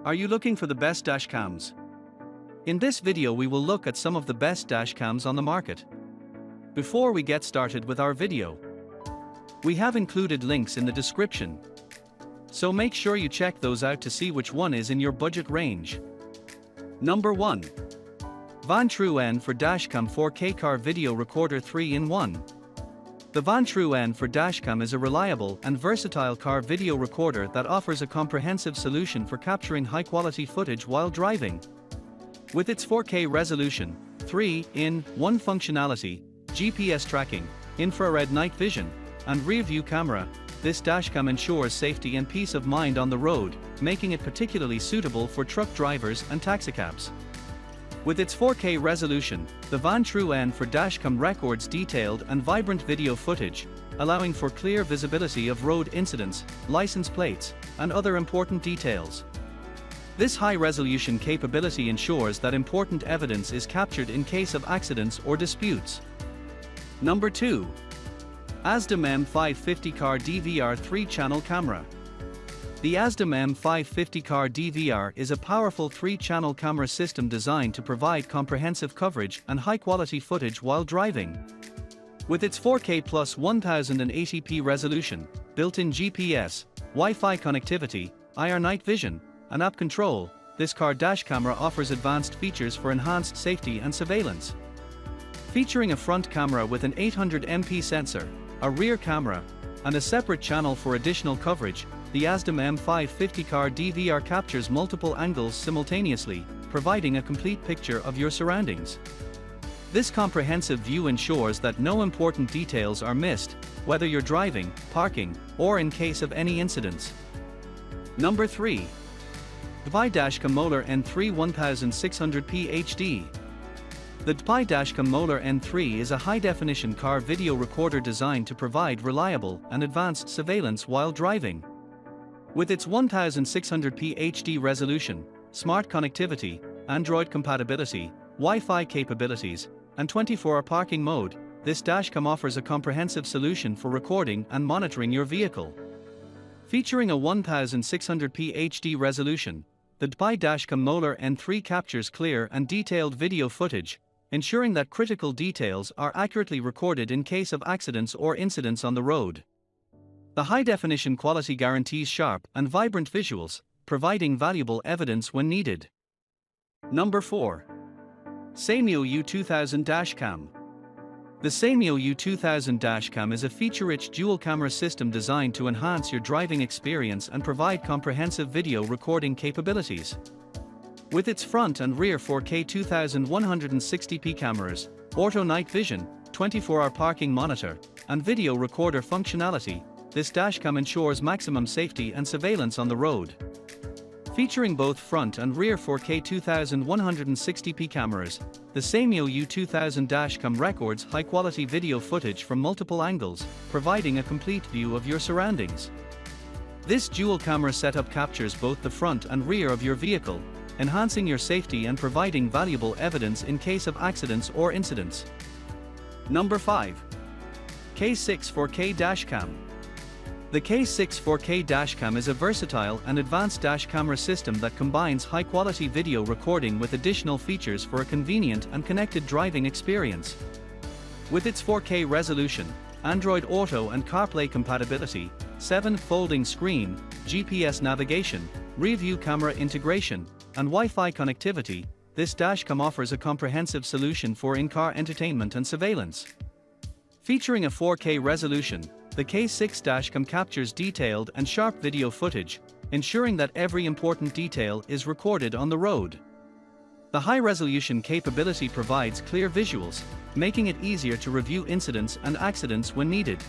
Are you looking for the best dashcams? In this video we will look at some of the best dashcams on the market. Before we get started with our video, we have included links in the description, so make sure you check those out to see which one is in your budget range. Number 1. Vantrue N for Dashcam 4K Car Video Recorder 3-in-1. The Vantrue N for Dashcam is a reliable and versatile car video recorder that offers a comprehensive solution for capturing high-quality footage while driving. With its 4K resolution, 3-in-1 functionality, GPS tracking, infrared night vision, and rear-view camera, this dashcam ensures safety and peace of mind on the road, making it particularly suitable for truck drivers and taxicabs. With its 4K resolution, the Vantrue N for Dashcam records detailed and vibrant video footage, allowing for clear visibility of road incidents, license plates, and other important details. This high-resolution capability ensures that important evidence is captured in case of accidents or disputes. Number 2. AZDOME M550 Car DVR 3-channel camera. The AZDOME M550 Car DVR is a powerful 3-channel camera system designed to provide comprehensive coverage and high-quality footage while driving. With its 4K plus 1080p resolution, built-in GPS, Wi-Fi connectivity, IR night vision, and app control, this car dash camera offers advanced features for enhanced safety and surveillance. Featuring a front camera with an 800MP sensor, a rear camera, and a separate channel for additional coverage, the AZDOME M550 Car DVR captures multiple angles simultaneously, providing a complete picture of your surroundings. This comprehensive view ensures that no important details are missed, whether you're driving, parking, or in case of any incidents. Number 3. DDPAI Dashcam Mola N3 1600p HD. The DDPAI Dashcam Mola N3 is a high-definition car video recorder designed to provide reliable and advanced surveillance while driving. With its 1600p HD resolution, smart connectivity, Android compatibility, Wi-Fi capabilities, and 24-hour parking mode, this dashcam offers a comprehensive solution for recording and monitoring your vehicle. Featuring a 1600p HD resolution, the DDPAI Dashcam Mola N3 captures clear and detailed video footage, ensuring that critical details are accurately recorded in case of accidents or incidents on the road. The high-definition quality guarantees sharp and vibrant visuals, providing valuable evidence when needed. Number 4. Sameuo U2000 Dashcam. The Sameuo U2000 Dashcam is a feature-rich dual-camera system designed to enhance your driving experience and provide comprehensive video recording capabilities. With its front and rear 4K 2160p cameras, auto night vision, 24-hour parking monitor, and video recorder functionality, this dashcam ensures maximum safety and surveillance on the road. Featuring both front and rear 4K 2160p cameras, the Sameuo U2000 Dashcam records high-quality video footage from multiple angles, providing a complete view of your surroundings. This dual-camera setup captures both the front and rear of your vehicle, enhancing your safety and providing valuable evidence in case of accidents or incidents. Number 5. K6 4K Dashcam. The K6 4K Dashcam is a versatile and advanced dash camera system that combines high-quality video recording with additional features for a convenient and connected driving experience. With its 4K resolution, Android Auto and CarPlay compatibility, 7-folding screen, GPS navigation, rear-view camera integration, and Wi-Fi connectivity, this dashcam offers a comprehensive solution for in-car entertainment and surveillance. Featuring a 4K resolution, the K6 Dashcam captures detailed and sharp video footage, ensuring that every important detail is recorded on the road. The high-resolution capability provides clear visuals, making it easier to review incidents and accidents when needed.